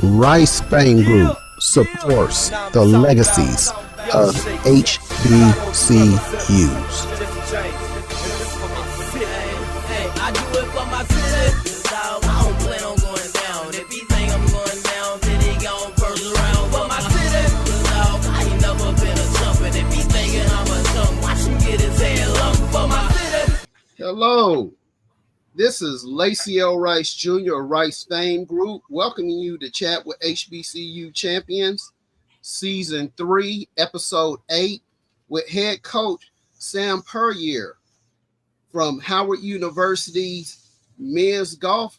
Rice Fame Group supports the legacies of HBCUs. Hello, this is Lacy L. Rice Jr. of Rice Fame Group, welcoming you to Chat with HBCU Champions, Season 3, Episode 8, with head coach Sam Puryear from Howard University's men's golf,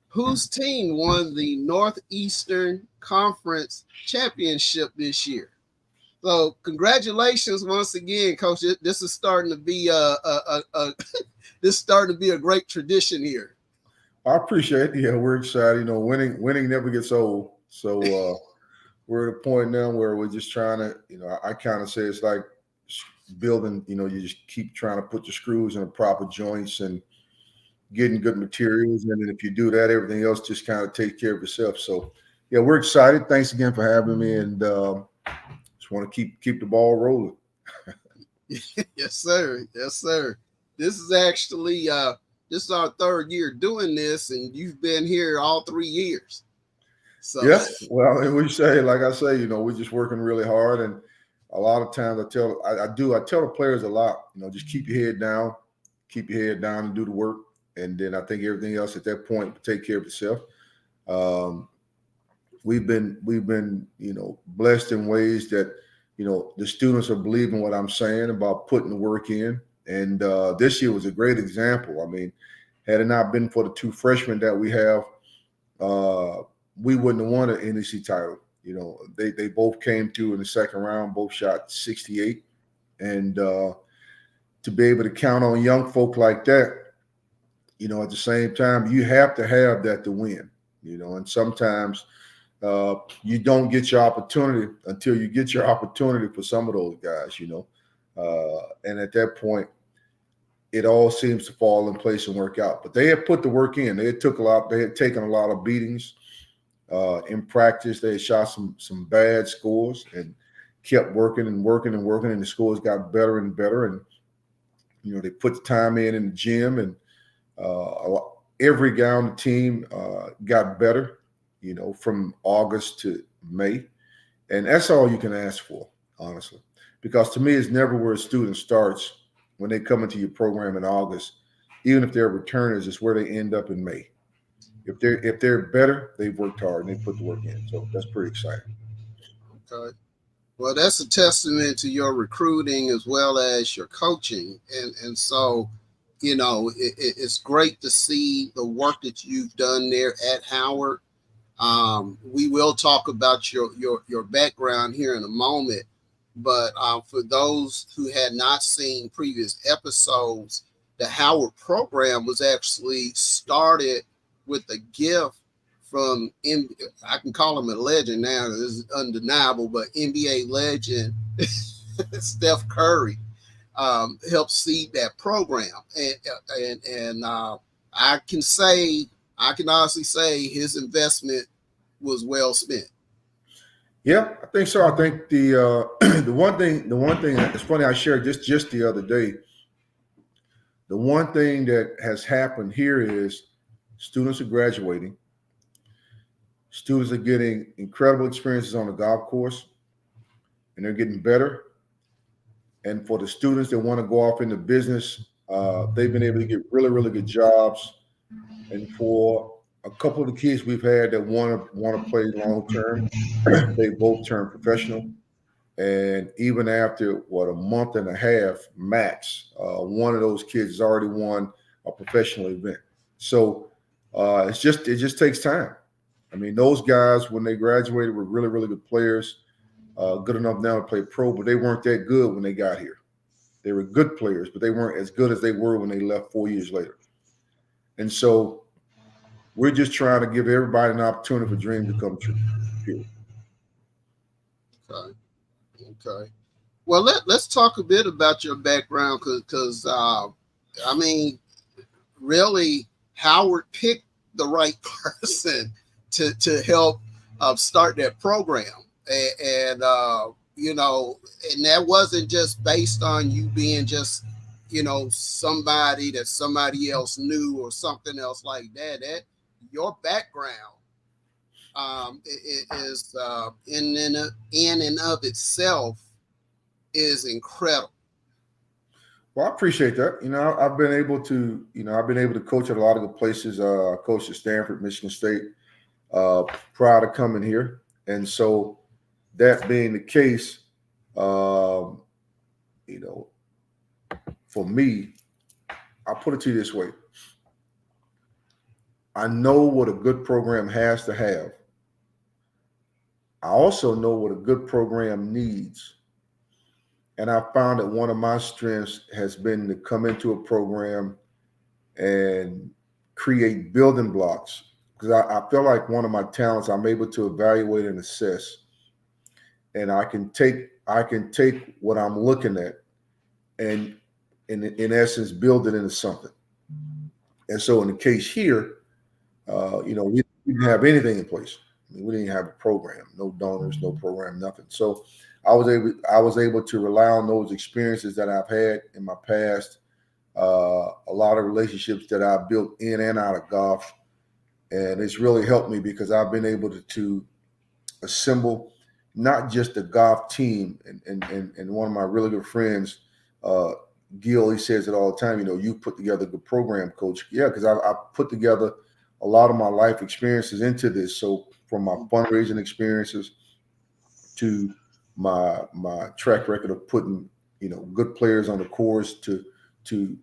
whose team won the Northeastern Conference Championship this year. So congratulations once again, Coach. This is starting to be this is starting to be a great tradition here. I appreciate it. Yeah, we're excited. You know, winning never gets old. So we're at a point now where we're just trying to, I kind of say it's like building, you just keep trying to put the screws in the proper joints and getting good materials. And then if you do that, everything else just kind of takes care of itself. So, yeah, we're excited. Thanks again for having me. And just want to keep the ball rolling. Yes, sir. Yes, sir. This is actually this is our third year doing this, and you've been here all 3 years. So yes, well, and we say, like I say, we're just working really hard, and a lot of times I tell the players a lot, just keep your head down and do the work, and then I think everything else at that point will take care of itself. We've been blessed in ways that the students are believing what I'm saying about putting the work in. And this year was a great example. I mean, had it not been for the two freshmen that we have, we wouldn't have won an NEC title. They both came through in the second round, both shot 68. And to be able to count on young folk like that, at the same time, you have to have that to win, and sometimes you don't get your opportunity until you get your opportunity for some of those guys, and at that point, it all seems to fall in place and work out. But they had put the work in. They had taken a lot of beatings in practice. They had shot some bad scores and kept working, and the scores got better and better. And they put the time in the gym, and every guy on the team got better. From August to May, and that's all you can ask for, honestly. Because to me, it's never where a student starts when they come into your program in August. Even if they're returners, it's where they end up in May. If they're better, they've worked hard and they put the work in. So that's pretty exciting. Okay. Well, that's a testament to your recruiting as well as your coaching. And so, it's great to see the work that you've done there at Howard. We will talk about your background here in a moment. But for those who had not seen previous episodes, the Howard program was actually started with a gift from, I can call him a legend now, this is undeniable, but NBA legend Steph Curry helped seed that program. And I can honestly say his investment was well spent. Yeah, I think so. I think the one thing it's funny, I shared this just the other day. The one thing that has happened here is students are graduating. Students are getting incredible experiences on the golf course, and they're getting better. And for the students that want to go off into business, they've been able to get really, really good jobs. And for a couple of the kids we've had that want to play long term, they both turned professional. And even after a month and a half max, one of those kids has already won a professional event. So it just takes time. I mean, those guys, when they graduated, were really, really good players, good enough now to play pro, but they weren't that good when they got here. They were good players, but they weren't as good as they were when they left 4 years later. And so we're just trying to give everybody an opportunity for dreams to come true. Period. Okay. Well, let's talk a bit about your background, because really Howard picked the right person to help start that program, and you know, and that wasn't just based on you being just, you know, somebody that somebody else knew or something else like that. That your background is in and of itself is incredible. Well, I appreciate that. I've been able to, I've been able to coach at a lot of good places. I coached at Stanford, Michigan State, uh, prior to coming here. And so that being the case, um, you know, for me, I'll put it to you this way. I know what a good program has to have. I also know what a good program needs. And I found that one of my strengths has been to come into a program and create building blocks. Because I feel like one of my talents, I'm able to evaluate and assess. And I can take what I'm looking at and in essence build it into something. And so in the case here, we didn't have anything in place. I mean, we didn't have a program, no donors, no program, nothing. So I was able to rely on those experiences that I've had in my past, a lot of relationships that I've built in and out of golf, and it's really helped me because I've been able to assemble not just a golf team. And one of my really good friends, uh, Gil, he says it all the time. You put together a good program, coach. Yeah, because I put together a lot of my life experiences into this. So from my fundraising experiences to my track record of putting good players on the course to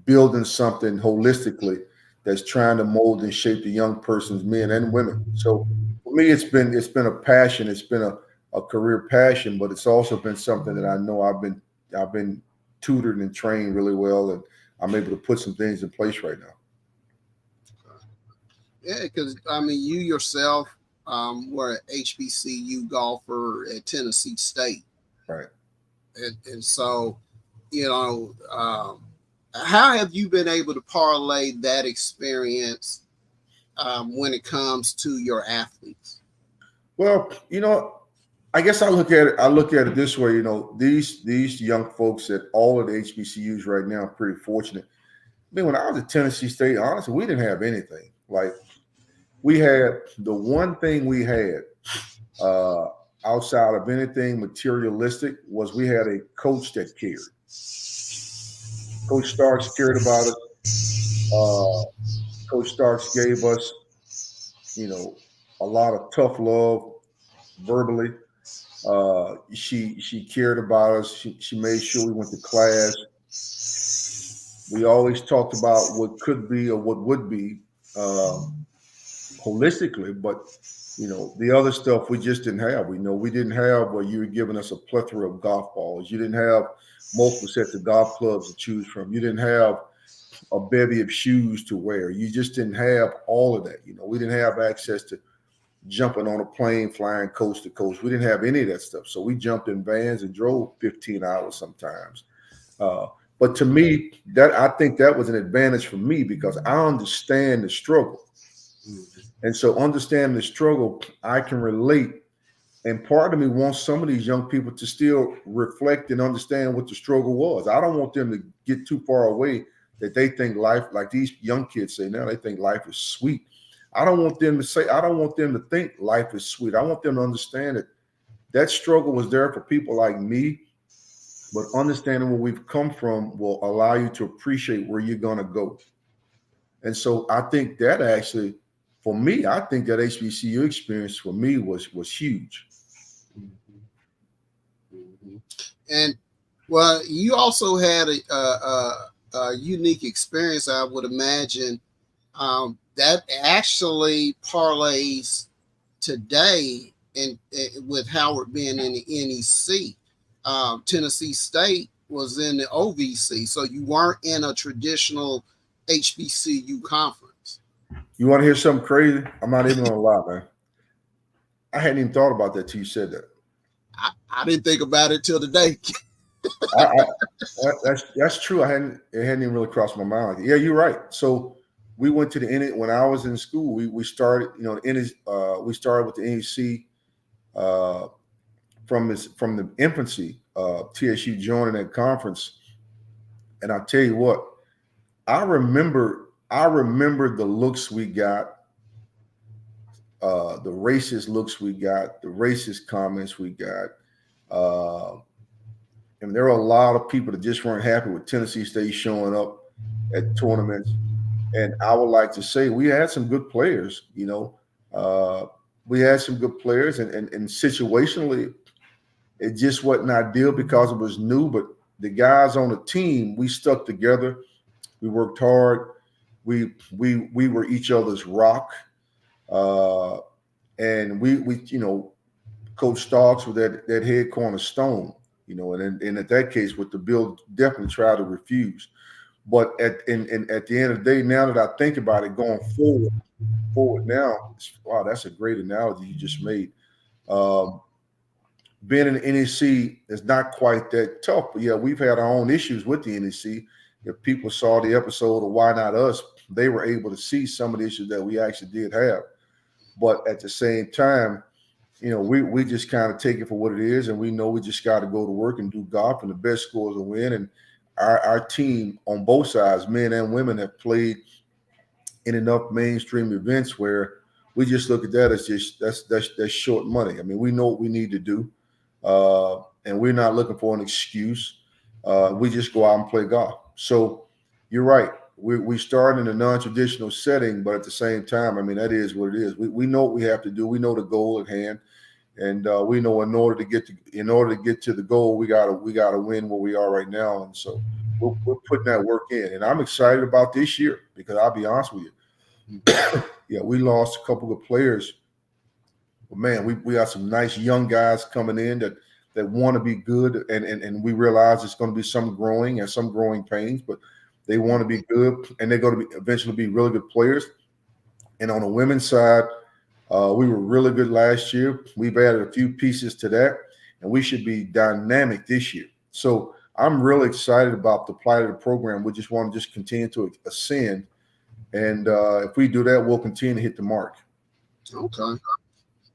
building something holistically that's trying to mold and shape the young person's men and women. So for me, it's been a passion. It's been a career passion, but it's also been something that I know I've been tutored and trained really well, and I'm able to put some things in place right now. Yeah, because I mean, you yourself were an HBCU golfer at Tennessee State, Right. and so you know, how have you been able to parlay that experience when it comes to your athletes? Well, I guess I look at it this way. These young folks at all of the HBCUs right now are pretty fortunate. I mean, when I was at Tennessee State, honestly, we didn't have anything. Like we had the one thing we had uh, outside of anything materialistic was we had a coach that cared. Coach Starks cared about us. Uh, Coach Starks gave us, you know, a lot of tough love verbally. She cared about us. She made sure we went to class. We always talked about what could be or what would be, um, holistically, but the other stuff we just didn't have. We didn't have where you were giving us a plethora of golf balls. You didn't have multiple sets of golf clubs to choose from. You didn't have a bevy of shoes to wear. You just didn't have all of that. We didn't have access to jumping on a plane, flying coast to coast. We didn't have any of that stuff. So we jumped in vans and drove 15 hours sometimes. Uh, but to me, that I think that was an advantage for me because I understand the struggle. And so understanding the struggle, I can relate. And part of me wants some of these young people to still reflect and understand what the struggle was. I don't want them to get too far away that they think life, like these young kids say now, they think life is sweet. I don't want them to think life is sweet. I want them to understand that that struggle was there for people like me, but understanding where we've come from will allow you to appreciate where you're going to go. And so I think that actually, for me, I think that HBCU experience for me was huge. Mhm. And well, you also had a unique experience, I would imagine, that actually parlays today with Howard being in the NEC. Tennessee State was in the OVC, so you weren't in a traditional HBCU conference. You want to hear something crazy? I'm not even gonna lie, man. I hadn't even thought about that till you said that. I didn't think about it till today. That's true. It hadn't even really crossed my mind. Like, yeah, you're right. So we went to the when I was in school. We started, we started with the NEC uh, from the infancy. TSU joining that conference, and I tell you what, I remember the looks we got, the racist looks we got, the racist comments we got. Uh, and there are a lot of people that just weren't happy with Tennessee State showing up at tournaments. And I would like to say we had some good players, we had some good players, and situationally, it just wasn't ideal because it was new. But the guys on the team, we stuck together. We worked hard. We were each other's rock, uh, and we Coach Starks with that head cornerstone, and at that case, with the bill, definitely try to refuse. But at the end of the day, now that I think about it, going forward now, wow, that's a great analogy you just made. Um, Being in the NEC is not quite that tough, but yeah, we've had our own issues with the NEC. If people saw the episode of Why Not Us, they were able to see some of the issues that we actually did have. But at the same time, we just kind of take it for what it is, and we know we just got to go to work and do golf, and the best scores will win. And our team on both sides, men and women, have played in enough mainstream events where we just look at that as just that's short money. I mean, we know what we need to do, and we're not looking for an excuse. We just go out and play golf. So you're right. We start in a non-traditional setting, but at the same time, I mean, that is what it is. We know what we have to do. We know the goal at hand, and we know in order to get to the goal, we gotta win where we are right now. And so we're putting that work in, and I'm excited about this year because I'll be honest with you. Yeah, we lost a couple of players, but man, we got some nice young guys coming in that want to be good, and we realize it's going to be some growing and some growing pains, but they want to be good, and they're going to be eventually be really good players. And on the women's side, we were really good last year. We've added a few pieces to that, and we should be dynamic this year. So I'm really excited about the plight of the program. We just want to just continue to ascend, and if we do that, we'll continue to hit the mark. Okay.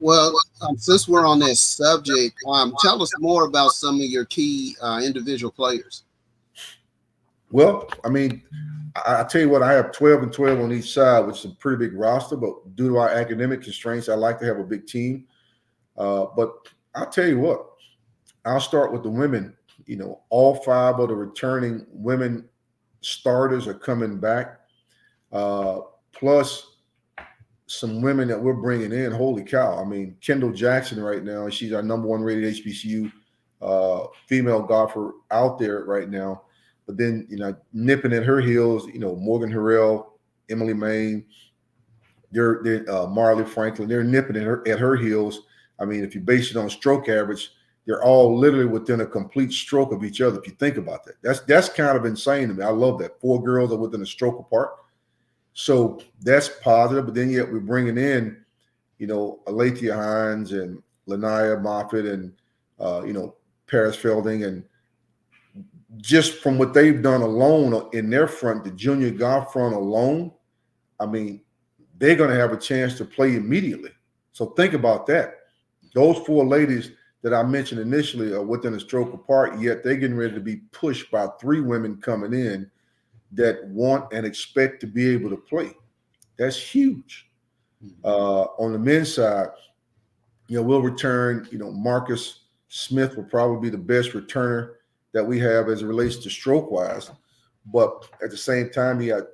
Well, since we're on that subject, tell us more about some of your key individual players. Well, I mean, I tell you what, I have 12 and 12 on each side, which is a pretty big roster. But due to our academic constraints, I like to have a big team. But I'll tell you what, I'll start with the women. All five of the returning women starters are coming back, plus some women that we're bringing in. Holy cow. I mean, Kendall Jackson right now, she's our number one rated HBCU female golfer out there right now. But then, nipping at her heels, Morgan Harrell, Emily Main, they're Marley Franklin, they're nipping at her heels. I mean, if you base it on stroke average, they're all literally within a complete stroke of each other. If you think about that, that's kind of insane to me. I love that 4 girls are within a stroke apart. So that's positive. But then yet we're bringing in, Alethea Hines and Lanaya Moffitt and, Paris Felding, and just from what they've done alone in their front, the junior golf front alone, I mean, they're going to have a chance to play immediately. So think about that. Those 4 ladies that I mentioned initially are within a stroke apart, yet they're getting ready to be pushed by 3 women coming in that want and expect to be able to play. That's huge. On the men's side, we'll return, Marcus Smith will probably be the best returner that we have as it relates to stroke wise. But at the same time, he had,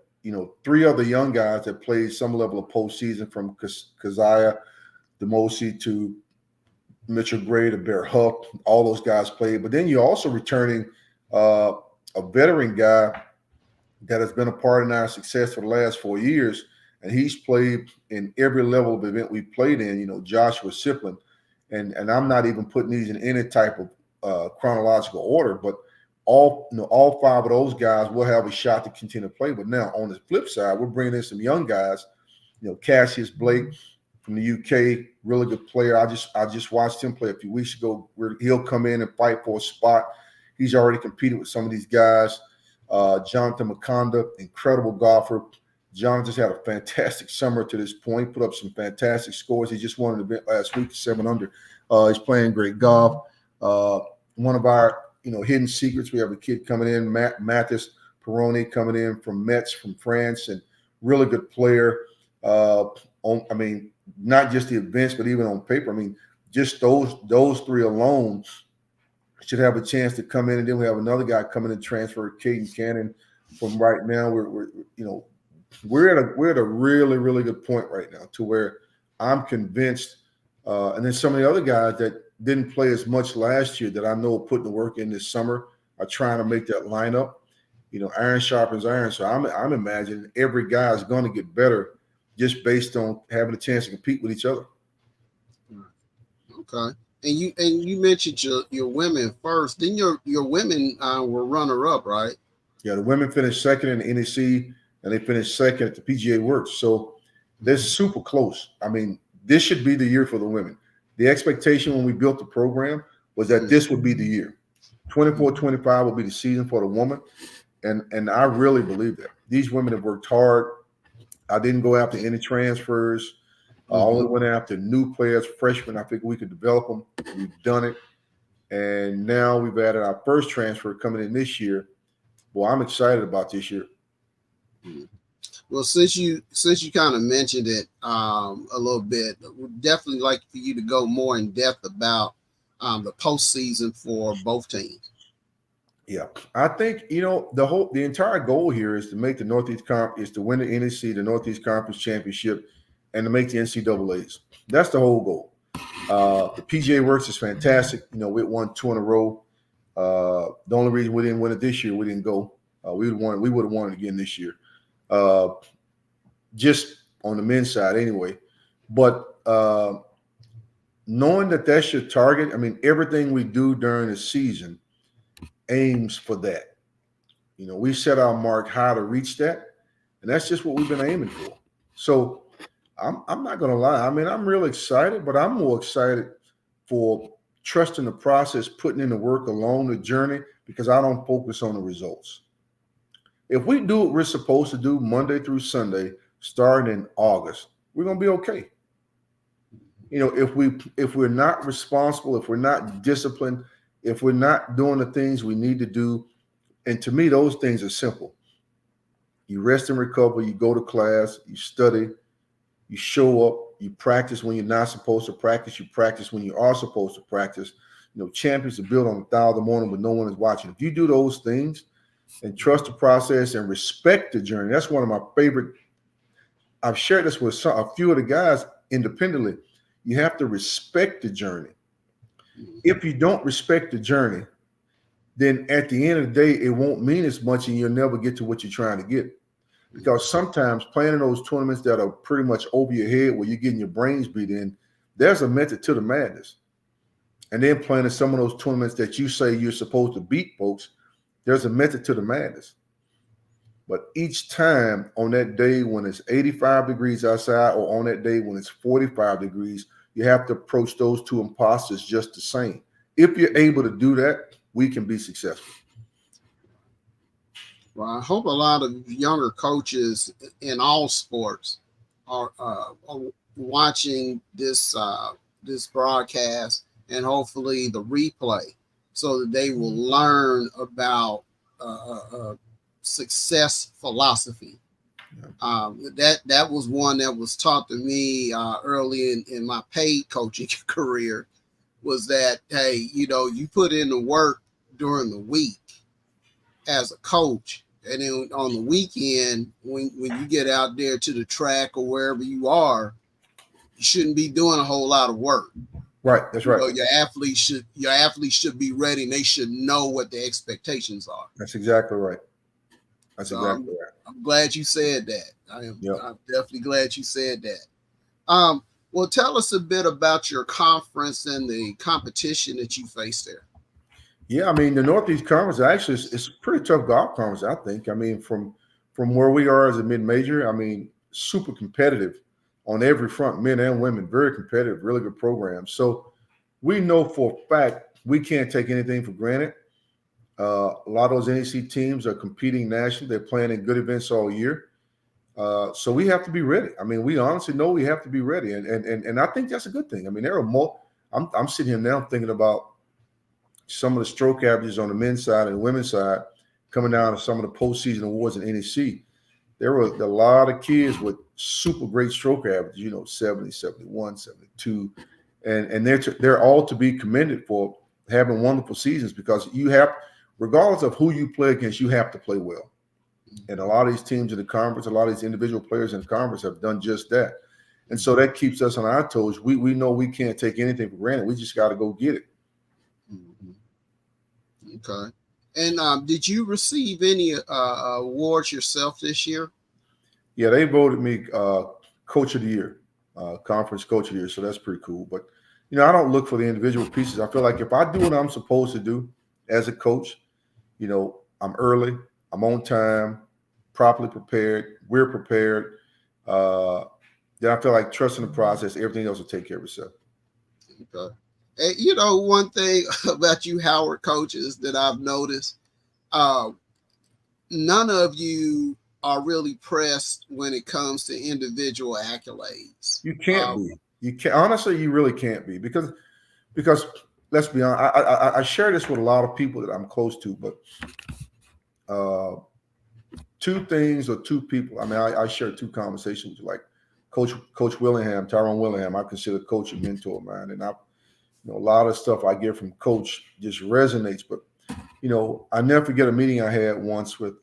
3 other young guys that played some level of postseason, from Keziah Demosi to Mitchell Gray to Bear Huff. All those guys played. But then you're also returning a veteran guy that has been a part of our success for the last 4 years. And he's played in every level of event we've played in, Joshua Siplin. And I'm not even putting these in any type of chronological order, but all 5 of those guys will have a shot to continue to play. But now on the flip side, we're bringing in some young guys, Cassius Blake from the UK, really good player. I just watched him play a few weeks ago, where he'll come in and fight for a spot. He's already competed with some of these guys. Jonathan Makonda, incredible golfer. John just had a fantastic summer to this point, put up some fantastic scores. He just won an event last week, 7 under. He's playing great golf. One of our, hidden secrets, we have a kid coming in, Mathis Peroni, coming in from Metz from France, and really good player. Not just the events, but even on paper. Just those three alone should have a chance to come in. And then we have another guy coming in, transfer, Caden Cannon. From right now, we're at a really, really good point right now, to where I'm convinced. And then some of the other guys that didn't play as much last year that I know are putting the work in this summer are trying to make that lineup. Iron sharpens iron. So I'm imagining every guy is going to get better just based on having a chance to compete with each other. Okay. And you mentioned your women first. Then your women were runner up, right? Yeah, the women finished second in the NEC, and they finished second at the PGA Works. So they're super close. This should be the year for the women. The expectation when we built the program was that this would be the year. 24-25 will be the season for the woman. And I really believe that. These women have worked hard. I didn't go after any transfers. I only went after new players, freshmen. I think we could develop them. We've done it. And now we've added our first transfer coming in this year. Well, I'm excited about this year. Well, since you kind of mentioned it a little bit, we'd definitely like for you to go more in depth about the postseason for both teams. Yeah, I think the entire goal here is to make the Northeast Conference, is to win the NEC, the Northeast Conference Championship, and to make the NCAA's. That's the whole goal. The PGA Works is fantastic. We won 2 in a row. The only reason we didn't win it this year, we didn't go. We would have won it again this year. Just on the men's side anyway. But knowing that that's your target, everything we do during the season aims for that. We set our mark high to reach that, and that's just what we've been aiming for. So I'm not going to lie. I'm really excited, but I'm more excited for trusting the process, putting in the work along the journey, because I don't focus on the results. If we do what we're supposed to do Monday through Sunday, starting in August, we're going to be okay. If we're not responsible, if we're not disciplined, if we're not doing the things we need to do, and to me, those things are simple. You rest and recover, you go to class, you study, you show up, you practice when you're not supposed to practice, you practice when you are supposed to practice. Champions are built on 1,000 morning when no one is watching. If you do those things and trust the process and respect the journey, that's one of my favorite. I've shared this with a few of the guys independently. You have to respect the journey. If you don't respect the journey, then at the end of the day, it won't mean as much, and you'll never get to what you're trying to get. Because sometimes playing in those tournaments that are pretty much over your head, where you're getting your brains beat in, there's a method to the madness. And then playing in some of those tournaments that you say you're supposed to beat folks, there's a method to the madness. But each time, on that day when it's 85 degrees outside, or on that day when it's 45 degrees, you have to approach those two imposters just the same. If you're able to do that, we can be successful. Well, I hope a lot of younger coaches in all sports are watching this broadcast, and hopefully the replay, so that they will learn about success philosophy. That was one that was taught to me early in my paid coaching career, was that, hey, you put in the work during the week as a coach, and then on the weekend, when you get out there to the track or wherever you are, you shouldn't be doing a whole lot of work. Right, that's right. Your athletes should be ready, and they should know what the expectations are. That's exactly right. That's exactly right. I'm glad you said that. I'm definitely glad you said that. Well, tell us a bit about your conference and the competition that you face there. Yeah, the Northeast Conference actually is a pretty tough golf conference, I think. From where we are as a mid-major, super competitive on every front, men and women, very competitive, really good program. So we know for a fact we can't take anything for granted. A lot of those NEC teams are competing nationally. They're playing in good events all year. So we have to be ready. I mean, we honestly know we have to be ready, and I think that's a good thing. I mean, there are more. I'm sitting here now thinking about some of the stroke averages on the men's side and the women's side coming down to some of the postseason awards in NEC. There were a lot of kids with super great stroke averages, 70, 71, 72. And they're all to be commended for having wonderful seasons, because you have, regardless of who you play against, you have to play well. And a lot of these teams in the conference, a lot of these individual players in the conference have done just that. And so that keeps us on our toes. We know we can't take anything for granted. We just got to go get it. Okay. And did you receive any awards yourself this year? Yeah, they voted me Coach of the Year, Conference Coach of the Year. So that's pretty cool. But, I don't look for the individual pieces. I feel like if I do what I'm supposed to do as a coach, I'm early, I'm on time, properly prepared, we're prepared. Then I feel like trusting the process, everything else will take care of itself. Okay. And, one thing about you Howard coaches that I've noticed, none of you are really pressed when it comes to individual accolades. You can't be. You can't. Honestly, you really can't be, because let's be honest. I share this with a lot of people that I'm close to, but two things or two people. I mean, I share two conversations with, like Coach Willingham, Tyrone Willingham. I consider Coach a mentor of mine, and a lot of stuff I get from Coach just resonates. But I never forget a meeting I had once with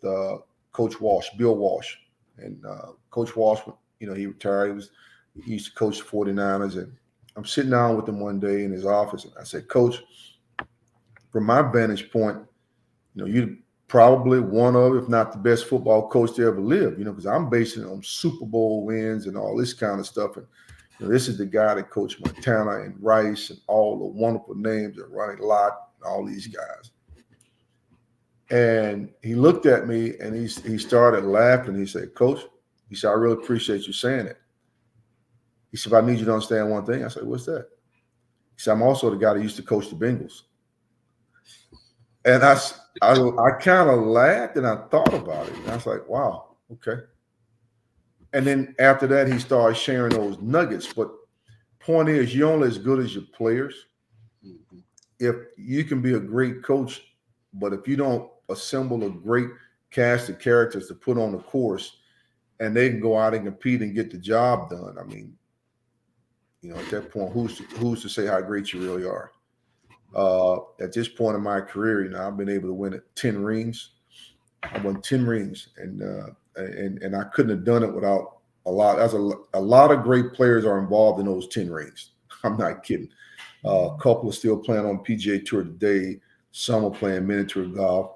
Coach Walsh, Bill Walsh, and Coach Walsh. He retired. He used to coach the 49ers, and I'm sitting down with him one day in his office, and I said, Coach, from my vantage point, you're probably one of, if not the best football coach to ever live, because I'm basing it on Super Bowl wins and all this kind of stuff. And this is the guy that coached Montana and Rice and all the wonderful names and Ronnie Lott and all these guys. And he looked at me and he started laughing. He said, Coach, he said, I really appreciate you saying it. He said, I need you to understand one thing. I said, what's that? He said, I'm also the guy that used to coach the Bengals. And I kind of laughed and I thought about it. And I was like, wow, okay. And then after that, he started sharing those nuggets. But point is, you're only as good as your players. If you can be a great coach, but if you don't assemble a great cast of characters to put on the course, and they can go out and compete and get the job done, I mean, at that point, who's to say how great you really are? At this point in my career, I've been able to win 10 rings. I won 10 rings, and I couldn't have done it without a lot. A lot of great players are involved in those 10 rings. I'm not kidding. A couple are still playing on PGA Tour today. Some are playing miniature golf.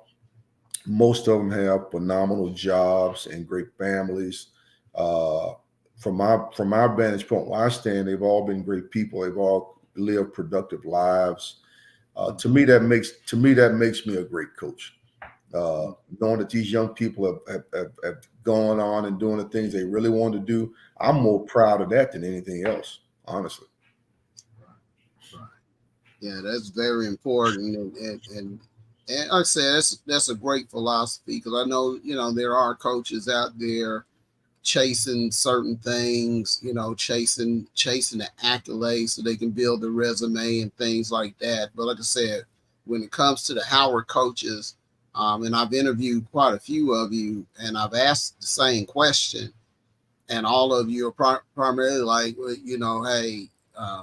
Most of them have phenomenal jobs and great families. From my vantage point, where I stand, they've all been great people. They've all lived productive lives. To me, that makes me a great coach. Knowing that these young people have gone on and doing the things they really want to do, I'm more proud of that than anything else, honestly. Right. Yeah, that's very important, and like I said, that's a great philosophy, because I know there are coaches out there chasing certain things, chasing the accolades so they can build a resume and things like that. But like I said, when it comes to the Howard coaches, and I've interviewed quite a few of you, and I've asked the same question, and all of you are primarily like, well, hey,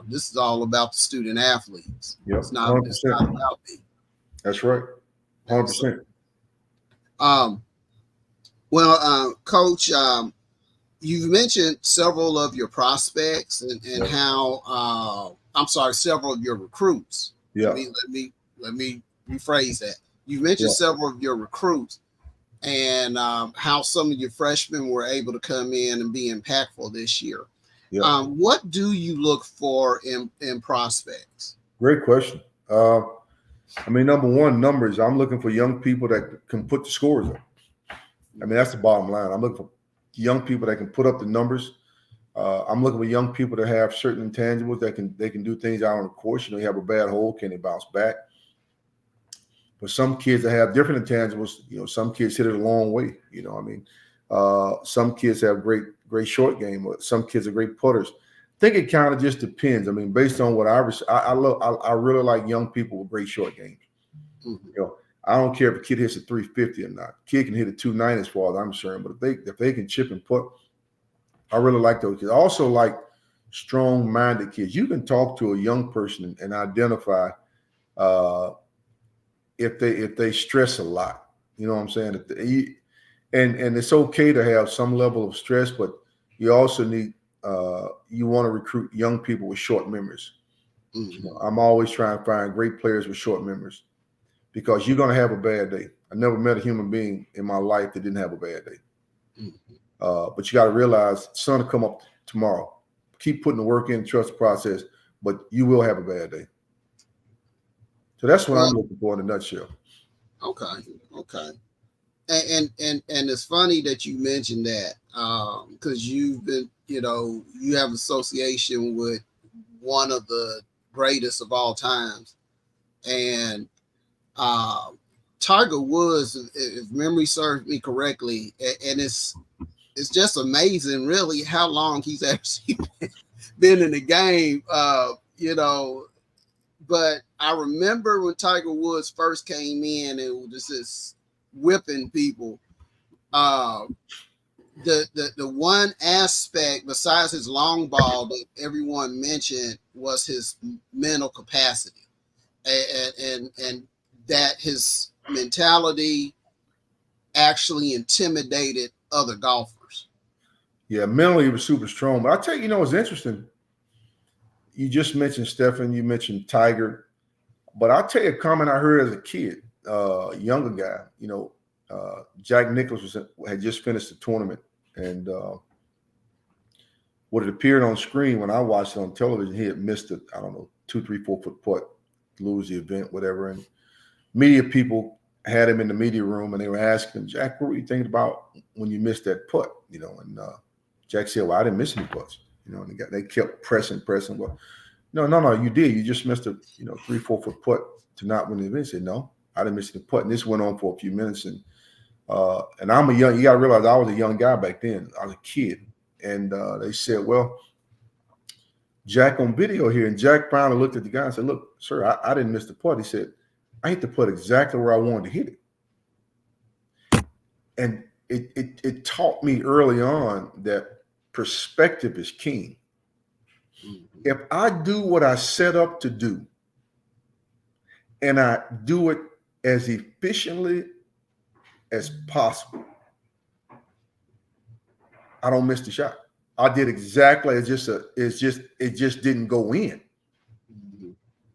this is all about the student athletes. Yep, it's not about me. That's right, 100%. Coach, you've mentioned several of your prospects and how several of your recruits. Yeah. Let me rephrase that. You mentioned several of your recruits and how some of your freshmen were able to come in and be impactful this year. Yeah. What do you look for in prospects? Great question. Number one, numbers. I'm looking for young people that can put the scores up. That's the bottom line. I'm looking for young people that can put up the numbers. I'm looking for young people that have certain intangibles that they can do things out on the course. You have a bad hole, can they bounce back? But some kids that have different intangibles, some kids hit it a long way. Some kids have great short game, or some kids are great putters. I think it kind of just depends. I mean, based on what I really like young people with great short games. Mm-hmm. You know, I don't care if a kid hits a 350 or not. Kid can hit a 290 as far as I'm concerned, but if they can chip and putt, I really like those kids. I also like strong-minded kids. You can talk to a young person and identify uh, if they stress a lot. You know what I'm saying? And it's okay to have some level of stress, but you also need you want to recruit young people with short memories. Mm-hmm. You know, I'm always trying to find great players with short memories because you're going to have a bad day. I never met a human being in my life that didn't have a bad day. But you got to realize the sun will come up tomorrow. Keep putting the work in, trust the process, but you will have a bad day. So that's what Well, I'm looking for in a nutshell. okay. And it's funny that you mentioned that because you've been, you have association with one of the greatest of all times, and uh, Tiger Woods, if memory serves me correctly, and it's just amazing, really, how long he's actually been in the game. But I remember when Tiger Woods first came in and was just whipping people. Uh, the one aspect besides his long ball that everyone mentioned was his mental capacity, and that his mentality actually intimidated other golfers. Yeah, mentally he was super strong. But I tell you, it's interesting. You just mentioned Stephen, you mentioned Tiger, but I'll tell you a comment I heard as a kid, younger guy. Jack Nicklaus had just finished the tournament, and what it appeared on screen when I watched it on television, he had missed it. I don't know, 2, 3, 4 foot putt, lose the event, whatever. And media people had him in the media room, and they were asking him, Jack, what were you thinking about when you missed that putt? And Jack said, well, I didn't miss any putts. And they kept pressing. Well, no, you did. You just missed a 3, 4 foot putt to not win the event. He said, no, I didn't miss the putt. And this went on for a few minutes. And I'm you got to realize I was a young guy back then. I was a kid. And they said, well, Jack on video here. And Jack finally looked at the guy and said, look, sir, I didn't miss the putt. He said, I hit the putt exactly where I wanted to hit it. And it taught me early on that perspective is king. If I do what I set up to do and I do it as efficiently as possible, I don't miss the shot. I did exactly it just didn't go in.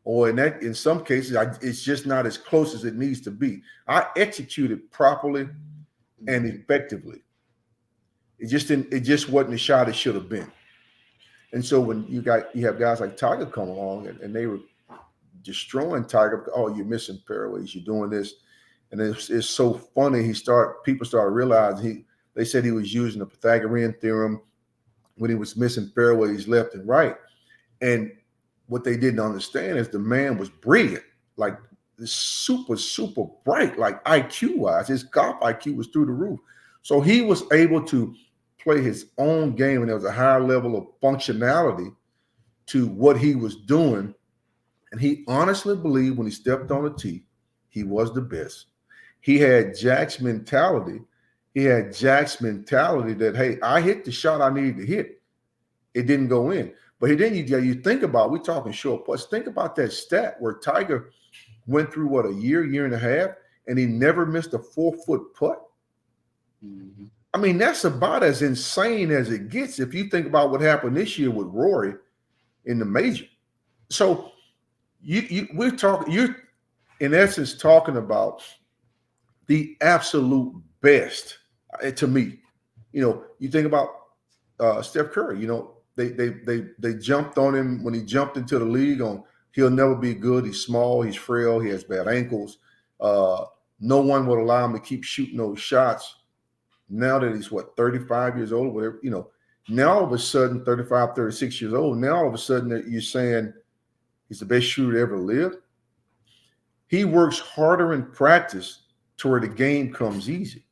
Or in some cases, it's just not as close as it needs to be. I executed properly and effectively. It just wasn't the shot it should have been. And so when you have guys like Tiger come along and they were destroying Tiger, oh, you're missing fairways, you're doing this. And it's so funny. People started realizing they said he was using the Pythagorean theorem when he was missing fairways left and right. And what they didn't understand is the man was brilliant, like super, super bright, like IQ wise. His golf IQ was through the roof. So he was able to play his own game, and there was a higher level of functionality to what he was doing. And he honestly believed when he stepped on the tee, he was the best. He had Jack's mentality. That, hey, I hit the shot I needed to hit. It didn't go in. But then you think about, we're talking short putts. Think about that stat where Tiger went through, a year and a half, and he never missed a 4-foot putt. Mm-hmm. I mean, that's about as insane as it gets if you think about what happened this year with Rory in the major. So you're in essence talking about the absolute best to me. You think about Steph Curry. They jumped on him when he jumped into the league on he'll never be good. He's small, he's frail, he has bad ankles. No one would allow him to keep shooting those shots. Now that he's 35 years old, whatever, now all of a sudden, 35, 36 years old, now all of a sudden that you're saying he's the best shooter ever lived. He works harder in practice to where the game comes easy.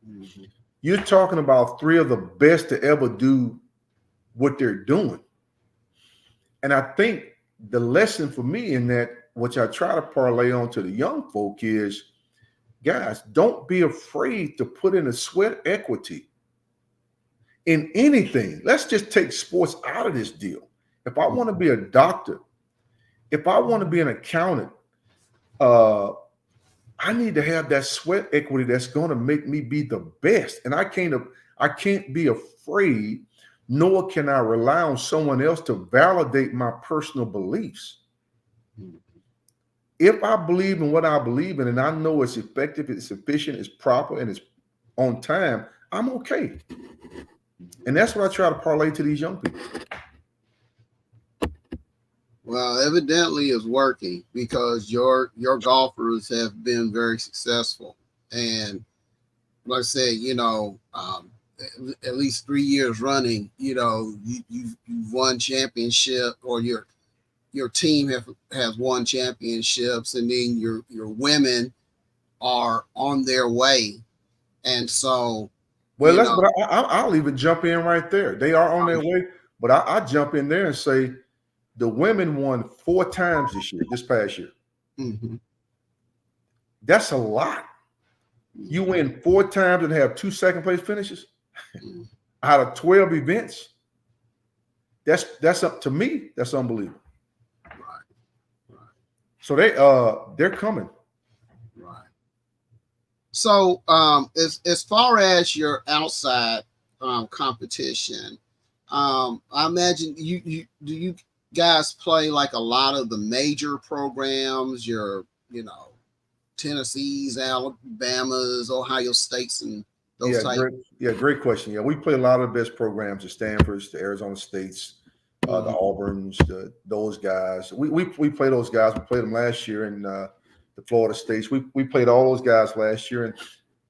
Mm-hmm. You're talking about three of the best to ever do what they're doing. And I think the lesson for me in that, which I try to parlay on to the young folk, is guys, don't be afraid to put in a sweat equity in anything. Let's just take sports out of this deal. If I want to be a doctor, if I want to be an accountant, I need to have that sweat equity that's going to make me be the best. And I can't be afraid, nor can I rely on someone else to validate my personal beliefs. If I believe in what I believe in, and I know it's effective, it's efficient, it's proper, and it's on time, I'm okay. And that's what I try to parlay to these young people. Well, evidently it's working, because your golfers have been very successful. And like I said, at least 3 years running, you've won championship, or your team has won championships, and then your women are on their way. And so, Well, but I'll even jump in right there. They are on their way, but I jump in there and say the women won 4 times this past year. Mm-hmm. That's a lot. You win 4 times and have 2 second place finishes out of 12 events. That's up to me. That's unbelievable. Right. So they're coming. Right. So as far as your outside competition, I imagine you guys play like a lot of the major programs, your Tennessee's, Alabama's, Ohio States, and those types. Great question. Yeah, we play a lot of the best programs, the Stanfords, the Arizona States, the Auburns, those guys. We play those guys. We played them last year in the Florida States. We played all those guys last year, and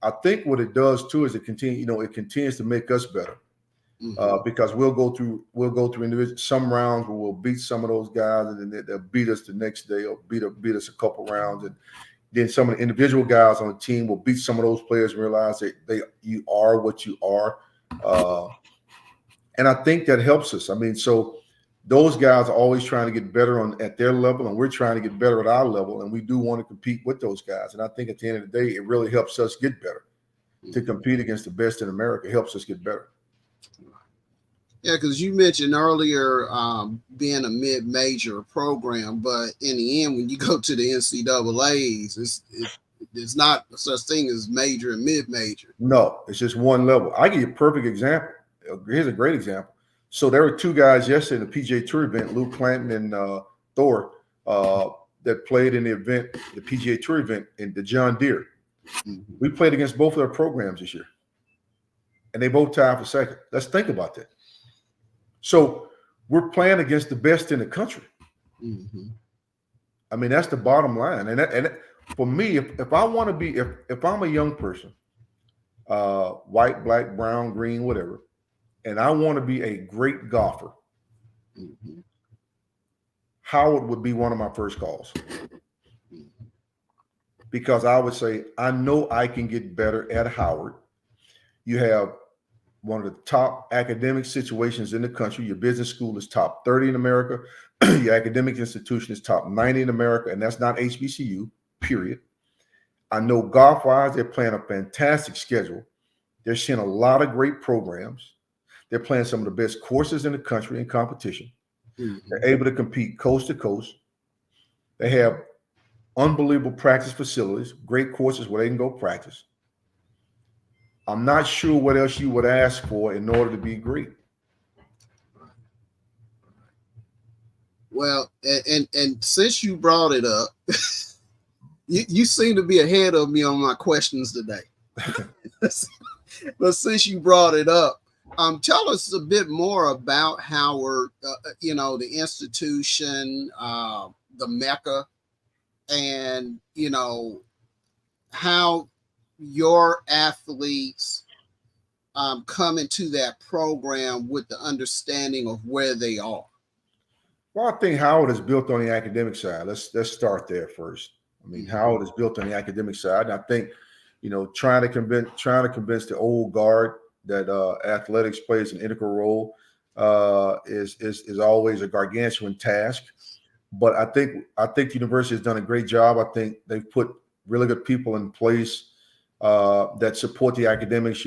I think what it does too is it continues to make us better. Because we'll go through individual some rounds where we'll beat some of those guys, and then they'll beat us the next day, or beat us a couple rounds, and then some of the individual guys on the team will beat some of those players and realize that you are what you are, and I think that helps us. I mean, so those guys are always trying to get better at their level, and we're trying to get better at our level, and we do want to compete with those guys. And I think at the end of the day, it really helps us get better. To compete against the best in America helps us get better. Yeah, because you mentioned earlier being a mid-major program, but in the end, when you go to the NCAA's, it's not such thing as major and mid-major. No, it's just one level. I give you a perfect example. Here's a great example. So there were 2 guys yesterday in the PGA Tour event, Luke Clanton and Thor, that played in the event, the PGA Tour event in the John Deere. We played against both of their programs this year, and they both tied for second. Let's think about that. So we're playing against the best in the country. I mean, that's the bottom line. And for me, if I want to be, if I'm a young person, white, black, brown, green, whatever, and I want to be a great golfer, Howard would be one of my first calls. Because I would say, I know I can get better at Howard. You have one of the top academic situations in the country. Your business school is top 30 in America. Your academic institution is top 90 in America, and that's not HBCU, period. I know golf-wise, they're playing a fantastic schedule. They're seeing a lot of great programs. They're playing some of the best courses in the country in competition. They're able to compete coast to coast. They have unbelievable practice facilities, great courses where they can go practice. I'm not sure what else you would ask for in order to be great. Well, and since you brought it up, you seem to be ahead of me on my questions today. But since you brought it up, tell us a bit more about Howard, the institution, the Mecca, and, how your athletes come into that program with the understanding of where they are. Well, I think Howard is built on the academic side. Let's start there first. I mean, Howard is built on the academic side. And I think trying to convince the old guard that athletics plays an integral role is always a gargantuan task. But I think the university has done a great job. I think they've put really good people in place that support the academics.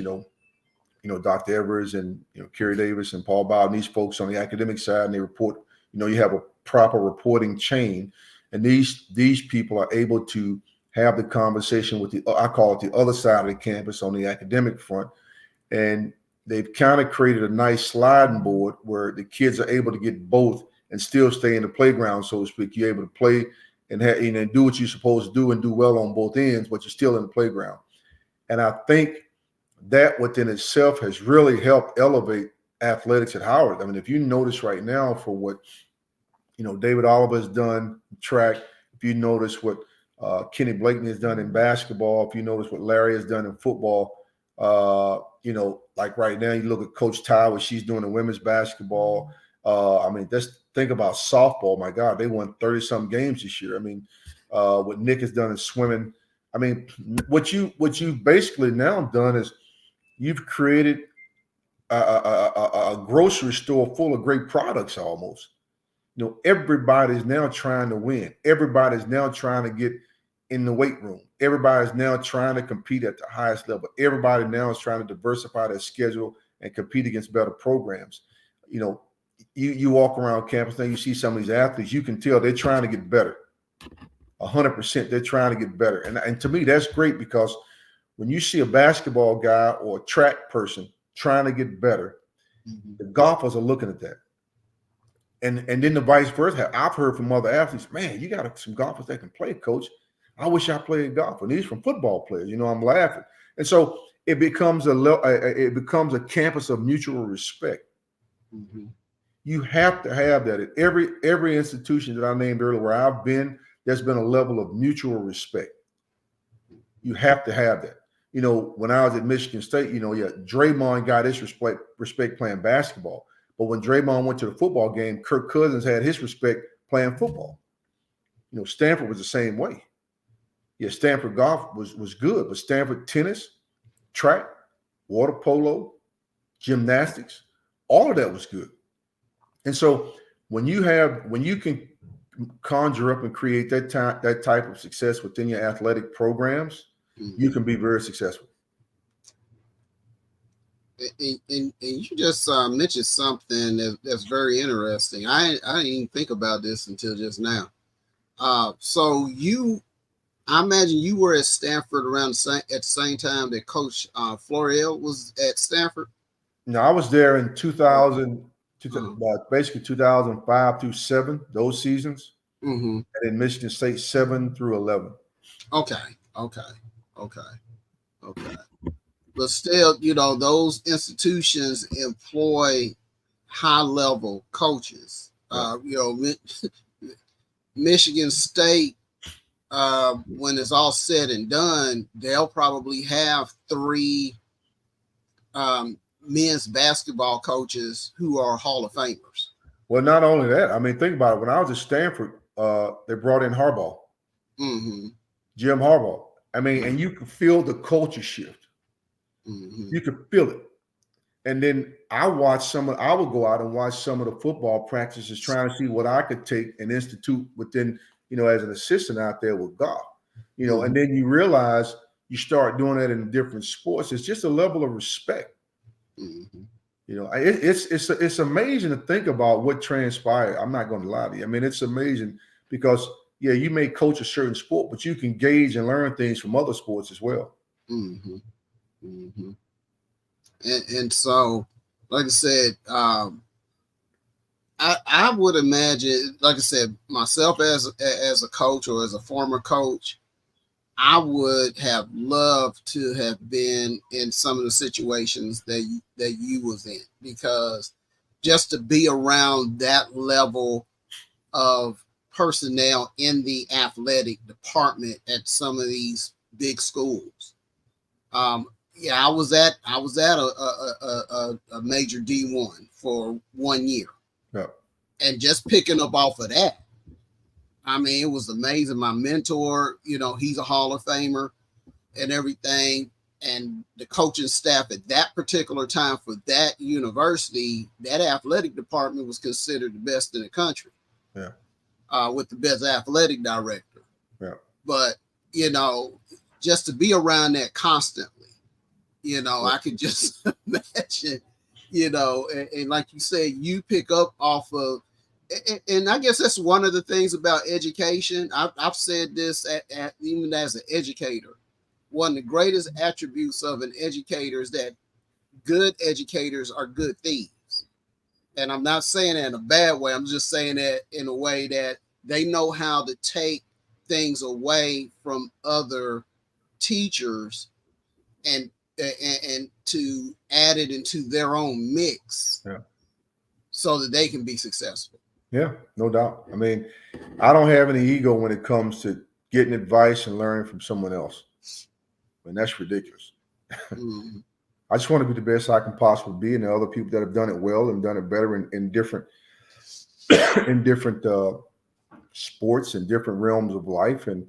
Dr. Evers and Kerry Davis and Paul Bow and these folks on the academic side, and they report. You have a proper reporting chain, and these people are able to have the conversation with I call it the other side of the campus on the academic front, and they've kind of created a nice sliding board where the kids are able to get both and still stay in the playground, so to speak. You're able to play and do what you're supposed to do and do well on both ends, but you're still in the playground. And I think that within itself has really helped elevate athletics at Howard. I mean, if you notice right now for what David Oliver has done track, if you notice what Kenny Blakeney has done in basketball, if you notice what Larry has done in football, like right now you look at Coach Ty, what she's doing in women's basketball. I mean, just think about softball. My God, they won 30-some games this year. I mean, what Nick has done in swimming. I mean, what you've basically now done is you've created a grocery store full of great products almost. Everybody's now trying to win. Everybody's now trying to get in the weight room. Everybody's now trying to compete at the highest level. Everybody now is trying to diversify their schedule and compete against better programs. You walk around campus and you see some of these athletes, you can tell they're trying to get better. 100% they're trying to get better. And to me, that's great, because when you see a basketball guy or a track person trying to get better, the golfers are looking at that. And then the vice versa. I've heard from other athletes, man, you got some golfers that can play, coach. I wish I played golf. And these from football players, I'm laughing. And so it becomes a campus of mutual respect. Mm-hmm. You have to have that at every institution that I named earlier where I've been. There's been a level of mutual respect. You have to have that. When I was at Michigan State, Draymond got his respect playing basketball. But when Draymond went to the football game, Kirk Cousins had his respect playing football. Stanford was the same way. Yeah, Stanford golf was good, but Stanford tennis, track, water polo, gymnastics, all of that was good. And so when you can conjure up and create that type of success within your athletic programs, you can be very successful. And you just mentioned something that's very interesting. I didn't even think about this until just now. So I imagine you were at Stanford at the same time that Coach Puryear was at Stanford. No, I was there in 2000, basically 2005 through 7, those seasons, and in Michigan State 7 through 11. Okay. But still, those institutions employ high-level coaches. Michigan State, when it's all said and done, they'll probably have 3 men's basketball coaches who are Hall of Famers. Well, not only that, I mean, think about it. When I was at Stanford, they brought in Harbaugh, Jim Harbaugh. I mean, and you could feel the culture shift. You could feel it. And then I would go out and watch some of the football practices, trying to see what I could take and institute within, as an assistant out there with golf, and then you realize you start doing that in different sports. It's just a level of respect. It's amazing to think about what transpired. I'm not going to lie to you. I mean, it's amazing because, you may coach a certain sport, but you can gauge and learn things from other sports as well. And so, like I said, I would imagine, like I said, myself as a coach or as a former coach, I would have loved to have been in some of the situations that you was in, because just to be around that level of personnel in the athletic department at some of these big schools. I was at a major D1 for 1 year. Yeah. And just picking up off of that, I mean, it was amazing. My mentor, he's a Hall of Famer. and everything, and the coaching staff at that particular time for that university, that athletic department was considered the best in the country. Yeah. With the best athletic director. Yeah. But, just to be around that constantly, I could just imagine, and like you said, you pick up off of, and I guess that's one of the things about education. I've said this even as an educator. One of the greatest attributes of an educator is that good educators are good thieves. And I'm not saying that in a bad way. I'm just saying that in a way that they know how to take things away from other teachers and to add it into their own mix, so that they can be successful. Yeah, no doubt. I mean, I don't have any ego when it comes to getting advice and learning from someone else. I mean, that's ridiculous. Mm-hmm. I just want to be the best I can possibly be, and there are other people that have done it well and done it better in different sports and different realms of life. And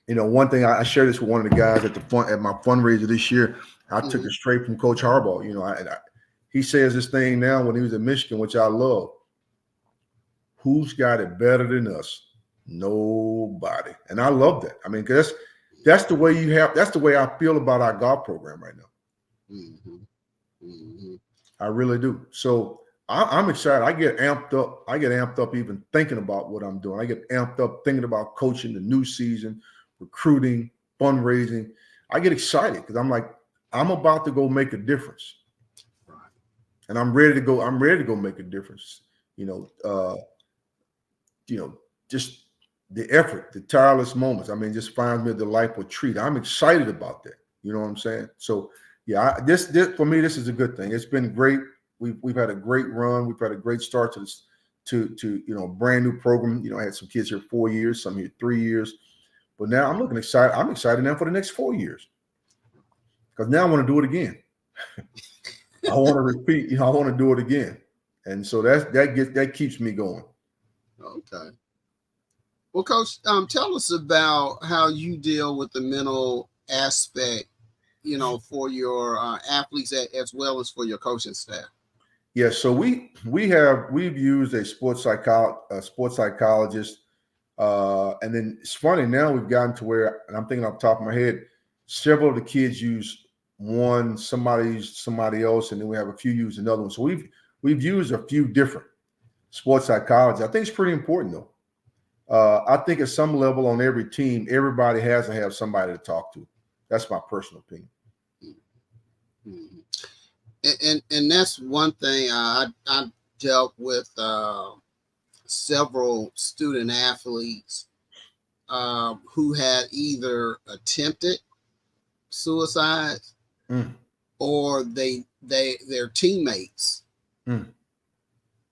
one thing I shared this with one of the guys at my fundraiser this year. I took it straight from Coach Harbaugh. He says this thing now when he was in Michigan, which I love. Who's got it better than us? Nobody. And I love that. I mean, because that's the way that's the way I feel about our golf program right now. Mm-hmm. Mm-hmm. I really do. So I'm excited. I get amped up even thinking about what I'm doing. I get amped up thinking about coaching the new season, recruiting, fundraising. I get excited because I'm like, I'm about to go make a difference. Right. And I'm ready to go. I'm ready to go make a difference. Just the effort, the tireless moments. I mean, just finds me a delightful treat. I'm excited about that. You know what I'm saying? So yeah, this for me, this is a good thing. It's been great. We've had a great run. We've had a great start to this to a brand new program. I had some kids here 4 years, some here 3 years, but now I'm looking excited. I'm excited now for the next 4 years because now I want to do it again. I want to repeat. I want to do it again, and so that keeps me going. Okay. Well, Coach, tell us about how you deal with the mental aspect, for your athletes as well as for your coaching staff. Yeah, so we've used a sports psychologist, and then it's funny now we've gotten to where, and I'm thinking off the top of my head, several of the kids use one, somebody else, and then we have a few use another one. So we've used a few different sports psychologists. I think it's pretty important though. I think at some level on every team, everybody has to have somebody to talk to. That's my personal opinion. Mm-hmm. And that's one thing I dealt with several student athletes who had either attempted suicide or their teammates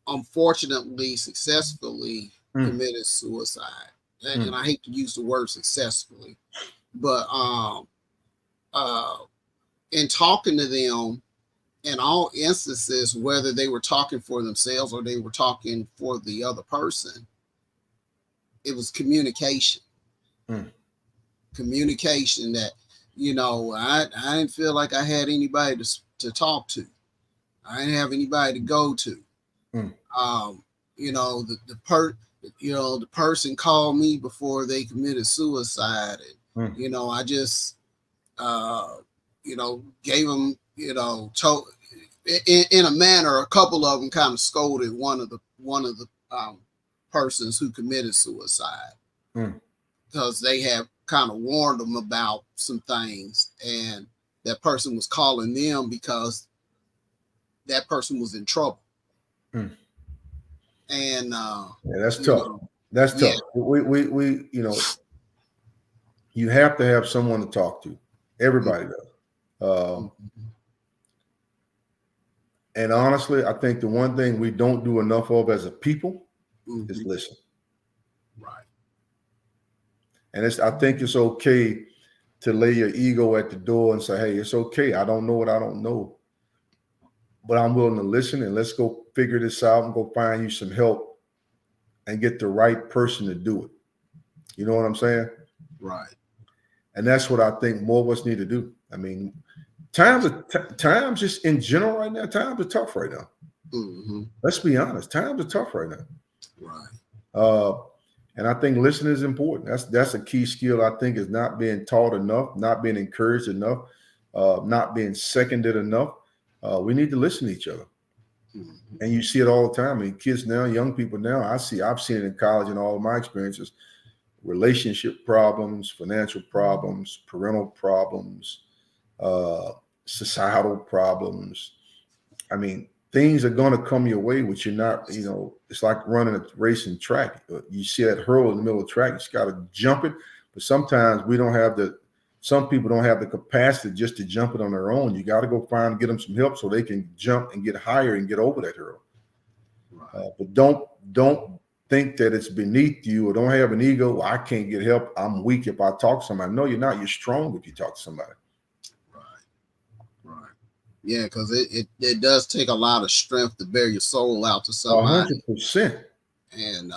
unfortunately successfully committed suicide. And I hate to use the word successfully, but in talking to them, in all instances, whether they were talking for themselves or they were talking for the other person, it was communication. Communication that, I didn't feel like I had anybody to talk to. I didn't have anybody to go to. The person called me before they committed suicide. And, I just, gave them, told in a manner, a couple of them kind of scolded one of the persons who committed suicide because they had kind of warned them about some things, and that person was calling them because that person was in trouble. And that's tough. That's tough. We you have to have someone to talk to. Everybody does. And honestly, I think the one thing we don't do enough of as a people is listen. Right. And I think it's okay to lay your ego at the door and say, hey, it's okay. I don't know what I don't know, but I'm willing to listen, and let's go figure this out and go find you some help and get the right person to do it. You know what I'm saying? Right. And that's what I think more of us need to do. I mean, times just in general right now, times are tough right now. Let's be honest, times are tough right now. Right. And I think listening is important. That's a key skill I think is not being taught enough, not being encouraged enough, not being seconded enough. We need to listen to each other. And you see it all the time. I mean, kids now, young people now, I've seen it in college and all of my experiences, relationship problems, financial problems, parental problems, societal problems. I mean, things are going to come your way, which you're not, it's like running a racing track. You see that hurdle in the middle of the track, you just got to jump it. But sometimes some people don't have the capacity just to jump it on their own. You got to go get them some help so they can jump and get higher and get over that hurdle. But don't think that it's beneath you, or don't have an ego. I can't get help. I'm weak if I talk to somebody. No, you're not. You're strong if you talk to somebody. Right. Yeah, because it does take a lot of strength to bear your soul out to somebody. 100%. And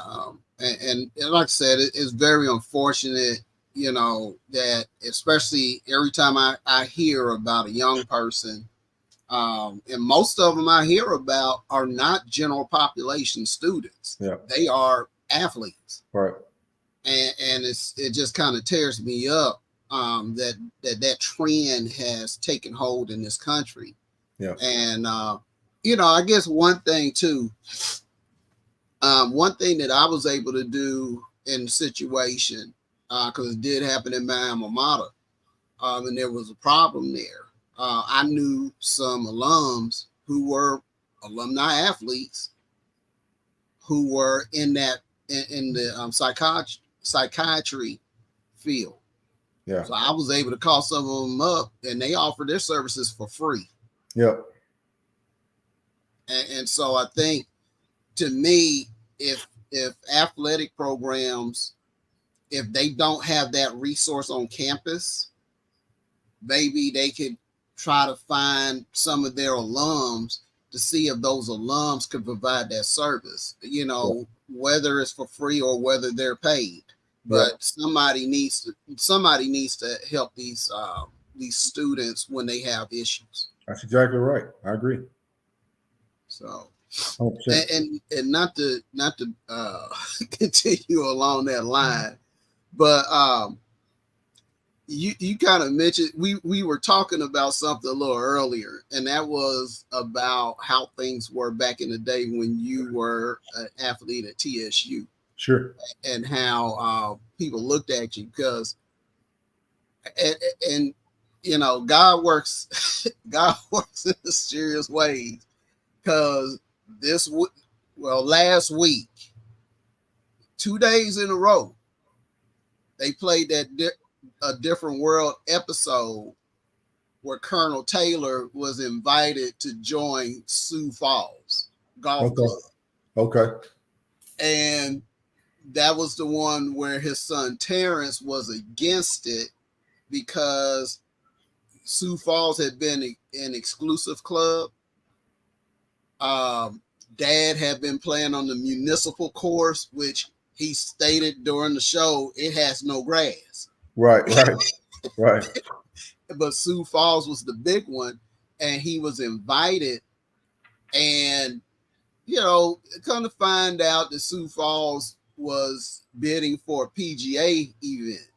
like I said, it's very unfortunate, that especially every time I hear about a young person, and most of them I hear about are not general population students. Yeah. They are athletes. Right. And it just kind of tears me up that trend has taken hold in this country. Yeah. And I guess one thing too, one thing that I was able to do in the situation, because it did happen in my alma mater, and there was a problem there. I knew some alums who were alumni athletes who were in the psychiatry field. Yeah. So I was able to call some of them up, and they offered their services for free. Yep. And so I think, to me, if athletic programs, if they don't have that resource on campus, maybe they could try to find some of their alums to see if those alums could provide that service, whether it's for free or whether they're paid. But somebody needs to help these students when they have issues. That's exactly right. I agree. So, 100%. and not to continue along that line, but you kind of mentioned, we were talking about something a little earlier, and that was about how things were back in the day when you were an athlete at TSU. Sure. And how people looked at you, because and God works in mysterious ways, because last week, 2 days in a row, they played that A Different World episode where Colonel Taylor was invited to join Sioux Falls Golf Club. Okay. And that was the one where his son Terrence was against it, because Sioux Falls had been an exclusive club. Dad had been playing on the municipal course, which he stated during the show, it has no grass. Right. But Sioux Falls was the big one, and he was invited. And, come to find out that Sioux Falls was bidding for a PGA event.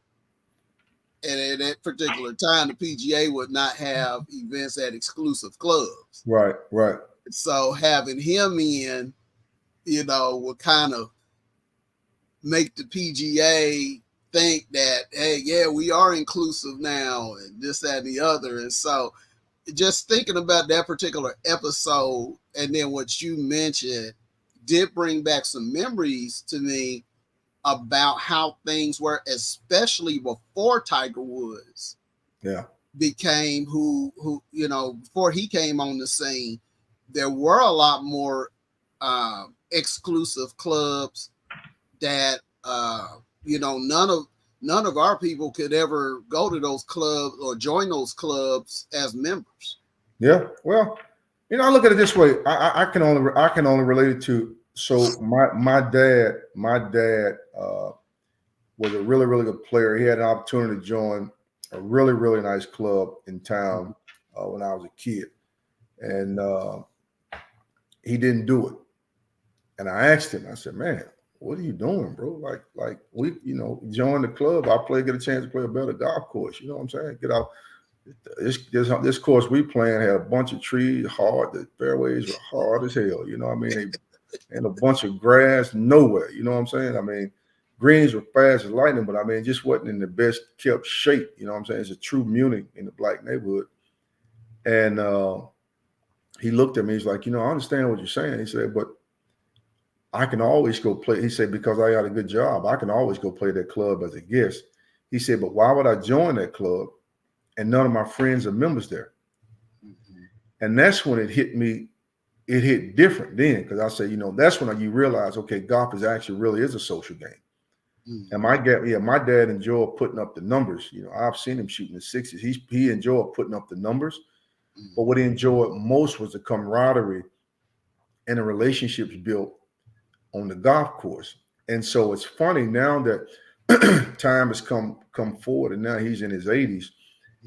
And at that particular time, the PGA would not have events at exclusive clubs. Right. So having him in, would kind of make the PGA think that, hey, yeah, we are inclusive now, and this, that, and the other. And so just thinking about that particular episode, and then what you mentioned, did bring back some memories to me about how things were, especially before Tiger Woods became who before he came on the scene. There were a lot more exclusive clubs that none of our people could ever go to those clubs or join those clubs as members. Yeah. Well, I look at it this way. I can only relate it to, so my dad was a really, really good player. He had an opportunity to join a really, really nice club in town when I was a kid. And he didn't do it. And I asked him, I said, man, what are you doing, bro? Like we, join the club. I get a chance to play a better golf course. You know what I'm saying? Get out. This course we playing had a bunch of trees, hard. The fairways were hard as hell. You know what I mean? And a bunch of grass nowhere. You know what I'm saying? I mean, greens were fast as lightning, but I mean, just wasn't in the best kept shape. You know what I'm saying? It's a true Munich in the black neighborhood. And he looked at me. He's like, I understand what you're saying. He said, but I can always go play. He said, because I got a good job, I can always go play that club as a guest. He said, but why would I join that club and none of my friends are members there? Mm-hmm. And that's when it hit me. It hit different then, because I said, that's when you realize, okay, golf is actually really is a social game. Mm-hmm. And my dad enjoyed putting up the numbers. I've seen him shooting the 60s. He enjoyed putting up the numbers, mm-hmm. but what he enjoyed most was the camaraderie and the relationships built on the golf course. And so it's funny now that time has come forward, and now he's in his 80s,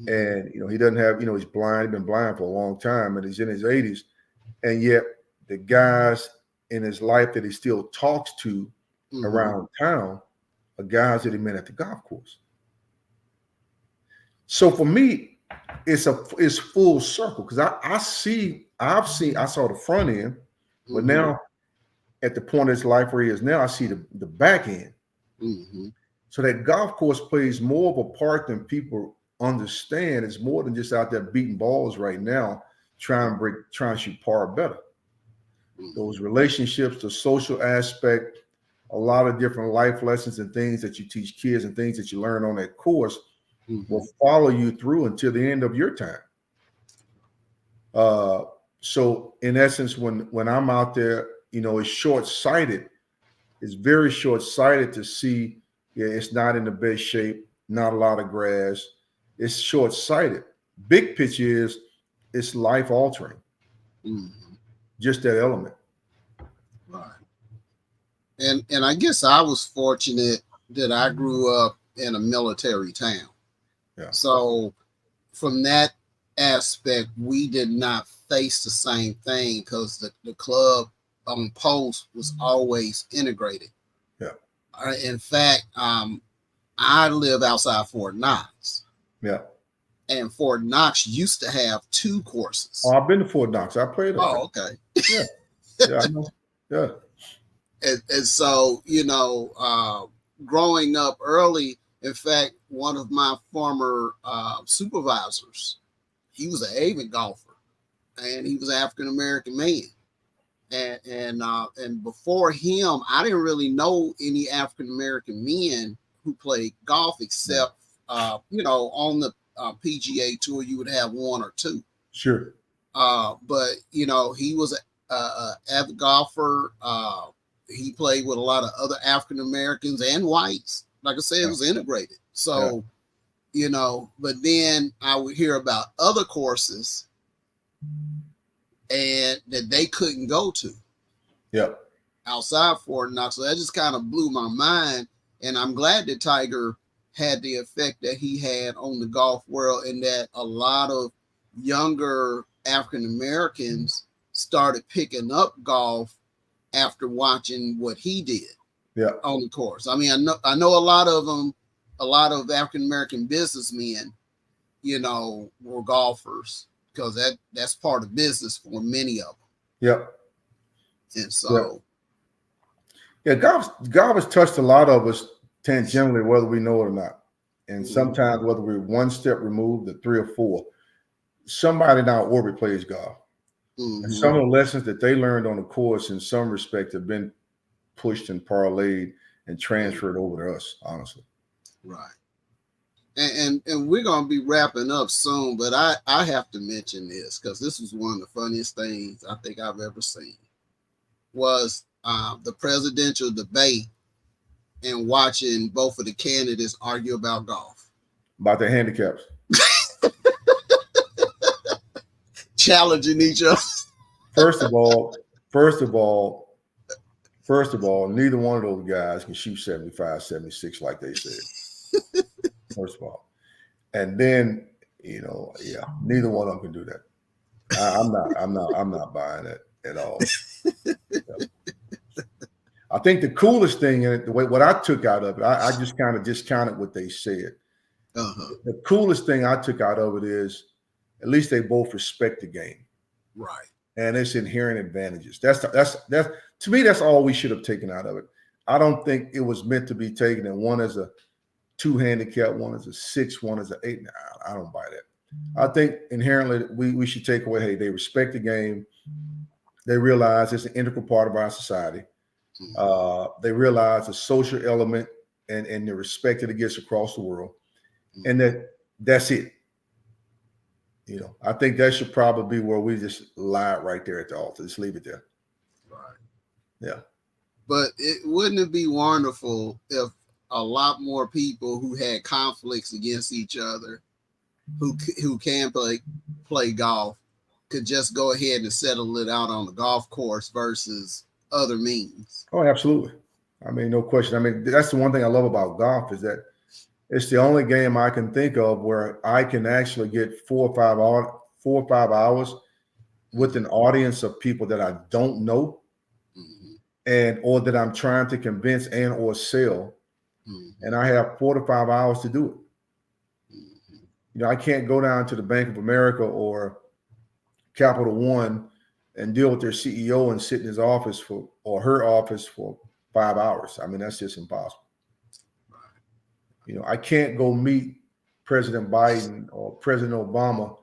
and he doesn't have, he's blind. He's been blind for a long time, and he's in his 80s, and yet the guys in his life that he still talks to around town are guys that he met at the golf course. So for me, it's full circle, because I saw the front end, but now at the point of his life where he is now, I see the back end. Mm-hmm. So that golf course plays more of a part than people understand. It's more than just out there beating balls right now, trying to shoot par better. Mm-hmm. Those relationships, the social aspect, a lot of different life lessons and things that you teach kids and things that you learn on that course will follow you through until the end of your time. So in essence, when I'm out there, it's short-sighted. It's very short-sighted to see, it's not in the best shape, not a lot of grass. It's short-sighted. Big picture is it's life-altering. Mm-hmm. Just that element. Right. And I guess I was fortunate that I grew up in a military town. Yeah. So from that aspect, we did not face the same thing, because the club on post was always integrated. Yeah. In fact, I live outside Fort Knox. Yeah. And Fort Knox used to have 2 courses. Oh, I've been to Fort Knox. I played. Oh, okay. Yeah. Yeah, I know. Yeah. And so, growing up early, in fact, one of my former supervisors, he was an avid golfer, and he was an African-American man. And before him, I didn't really know any African-American men who played golf, except, on the PGA tour, you would have 1 or 2. Sure. But, he was an avid golfer. He played with a lot of other African-Americans and whites. Like I said, it was integrated. So, but then I would hear about other courses and that they couldn't go to. Yep. Outside Fort Knox. So that just kind of blew my mind. And I'm glad that Tiger had the effect that he had on the golf world, and that a lot of younger African Americans started picking up golf after watching what he did on the course. I mean, I know a lot of them, a lot of African American businessmen, were golfers, because that's part of business for many of them. Yep. And so, golf has touched a lot of us tangentially, whether we know it or not. And sometimes, whether we're one step removed or 3 or 4, somebody in our orbit plays golf. Mm-hmm. And some of the lessons that they learned on the course, in some respect, have been pushed and parlayed and transferred over to us, honestly. Right. And we're going to be wrapping up soon, but I have to mention this, because this was one of the funniest things I think I've ever seen, was the presidential debate and watching both of the candidates argue about golf. About their handicaps. Challenging each other. First of all, neither one of those guys can shoot 75, 76 like they said. First of all. And then, yeah, neither one of them can do that. I'm not buying it at all. I think the coolest thing, and the way what I took out of it, I just kind of discounted what they said. The coolest thing I took out of it is at least they both respect the game, right? And its inherent advantages. That's to me, that's all we should have taken out of it. I don't think it was meant to be taken. And one as a 2 handicap, one as a 6, one as an 8. Nah, I don't buy that. I think inherently we should take away, hey, they respect the game. They realize it's an integral part of our society. They realize the social element and the respect that it gets across the world. And that's it. I think that should probably be where we just lie right there at the altar. Just leave it there. Right. Yeah. But wouldn't it be wonderful if a lot more people who had conflicts against each other, who can play golf, could just go ahead and settle it out on the golf course versus other means? Oh, absolutely. I mean, no question. I mean, that's the one thing I love about golf is that it's the only game I can think of where I can actually get 4 or 5 hours with an audience of people that I don't know, or that I'm trying to convince and or sell, and I have 4 to 5 hours to do it. I can't go down to the Bank of America or Capital One and deal with their CEO and sit in his office or her office for 5 hours. I mean, that's just impossible. I can't go meet President Biden or President Obama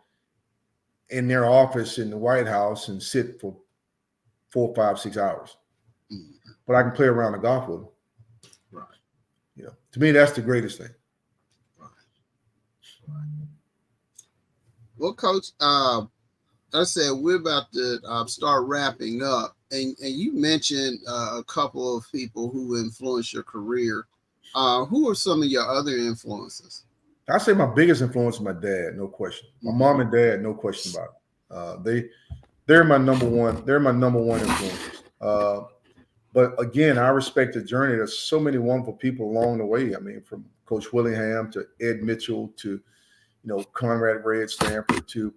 in their office in the White House and sit for 4, 5, 6 hours. But I can play around the golf with them. Right. To me, that's the greatest thing. Right. Well, Coach, I said we're about to start wrapping up, and you mentioned a couple of people who influenced your career. Who are some of your other influences? I say my biggest influence is my dad, no question. My mom and dad, no question about it. They're my number one. They're my number one influences. But again, I respect the journey. There's so many wonderful people along the way. I mean, from Coach Willingham to Ed Mitchell to Conrad Red Stanford to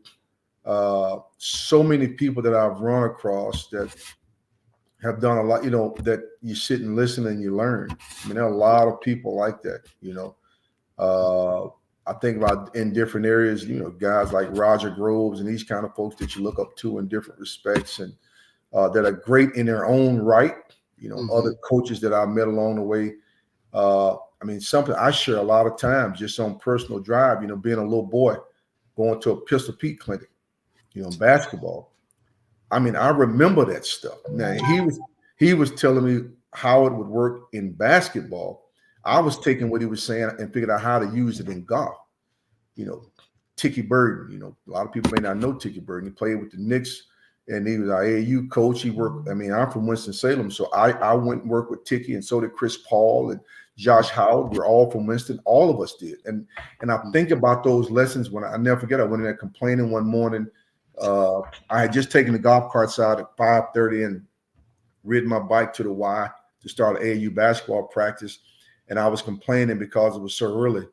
so many people that I've run across that have done a lot, that you sit and listen and you learn. I mean, there are a lot of people like that, I think about in different areas, guys like Roger Groves and these kind of folks that you look up to in different respects and that are great in their own right. Other coaches that I've met along the way. I mean, something I share a lot of times just on personal drive, being a little boy going to a Pistol Pete clinic, basketball. I mean, I remember that stuff. Now he was telling me how it would work in basketball. I was taking what he was saying and figured out how to use it in golf. Tiki Burden, a lot of people may not know Tiki Burden. He played with the Knicks and he was our AAU coach. He worked, I mean, I'm from Winston-Salem, so I went and worked with Tiki, and so did Chris Paul and Josh Howard. We're all from Winston. All of us did. And I think about those lessons when I never forget. I went in there complaining one morning. I had just taken the golf carts out at 5:30 and ridden my bike to the Y to start AAU basketball practice. And I was complaining because it was so early.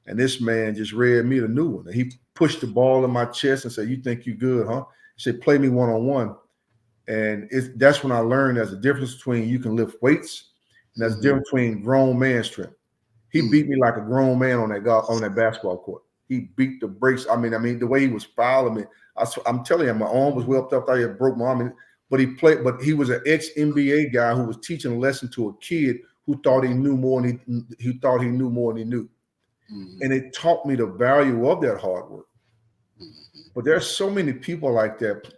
And this man just read me the new one. And he pushed the ball in my chest and said, "You think you good, huh?" He said, "Play me one-on-one." And that's when I learned there's a difference between you can lift weights and there's a difference between grown man strength. He beat me like a grown man on that basketball court. He beat the brakes. I mean, the way he was fouling me, I'm telling you, my arm was whelped up. I broke my arm. But he was an ex-NBA guy who was teaching a lesson to a kid who thought he knew more than he thought he knew more than he knew. And it taught me the value of that hard work. But there's so many people like that.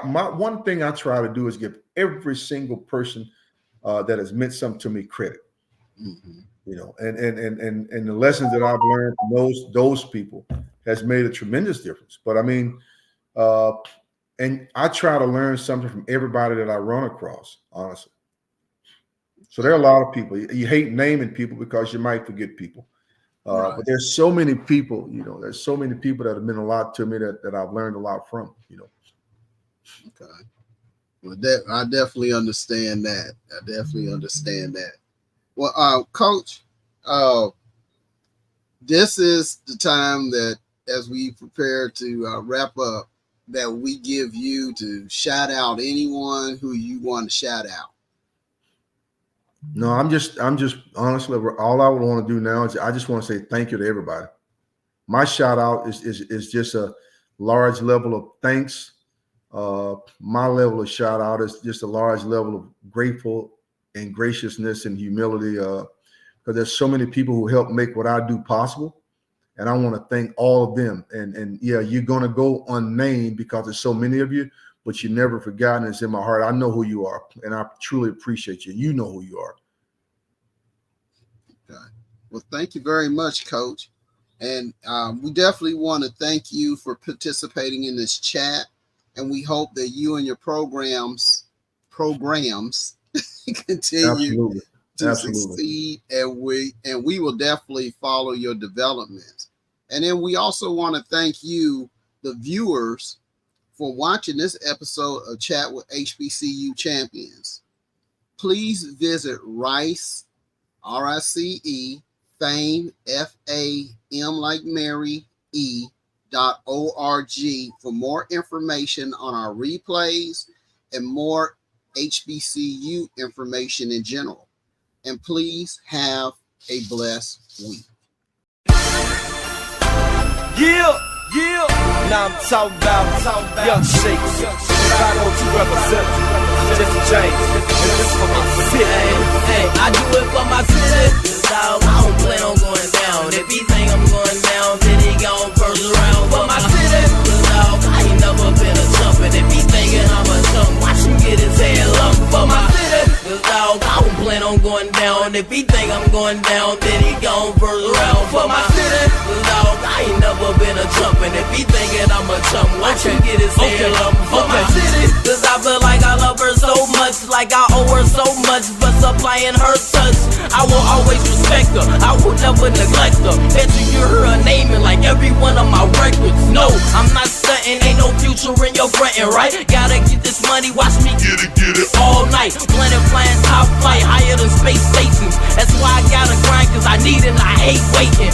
My one thing I try to do is give every single person that has meant something to me credit. And the lessons that I've learned from those people has made a tremendous difference. But I mean, and I try to learn something from everybody that I run across, honestly. So there are a lot of people. You hate naming people because you might forget people. Right. But there's so many people, there's so many people that have meant a lot to me that I've learned a lot from, Okay. Well, I definitely understand that. Well, Coach, this is the time that, as we prepare to wrap up, that we give you to shout out anyone who you want to shout out. No, I'm just honestly, all I would want to do now is I just want to say thank you to everybody. My shout out is just a large level of thanks. My level of shout out is just a large level of grateful and graciousness and humility. Because there's so many people who help make what I do possible. And I want to thank all of them. And yeah, you're going to go unnamed because there's so many of you, but you never forgotten. It's in my heart. I know who you are, and I truly appreciate you. You know who you are. Okay. Well, thank you very much, Coach. And we definitely want to thank you for participating in this chat. And we hope that you and your programs continue Absolutely. to Absolutely. succeed, and we will definitely follow your developments. And then we also want to thank you, the viewers, for watching this episode of Chat with HBCU Champions. Please visit Rice, RICE, Fame, FAM like Mary, .org for more information on our replays and more HBCU information in general. And please have a blessed week. Yeah. Now I'm talking about young shakes. I know to represent Jesse James. And this for my city. Hey, I do it for my city. Dog, I don't plan on going down. If he think I'm going down, then he gon' first round for my city. Dog, I ain't never been a jumpin'. If he thinking I'm a jump, watch him get his head up for my city. Dog, I don't plan on going down. If he think I'm going down, then he gon' first round for my city. Dog, I ain't never been a jumpin'. If he thinking I'm a chump, watch him get his head up for my city. Cause I feel like I love her so much, like I owe her so much for supplying her touch. I will always respect her, I will never neglect her. Bet you hear her naming like every one of my records. No, I'm not stunting, ain't no future in your frontin', right? Gotta get this money, watch me get it all night. Planet flying top flight, higher than space stations. That's why I gotta grind, cause I need it and I hate waiting.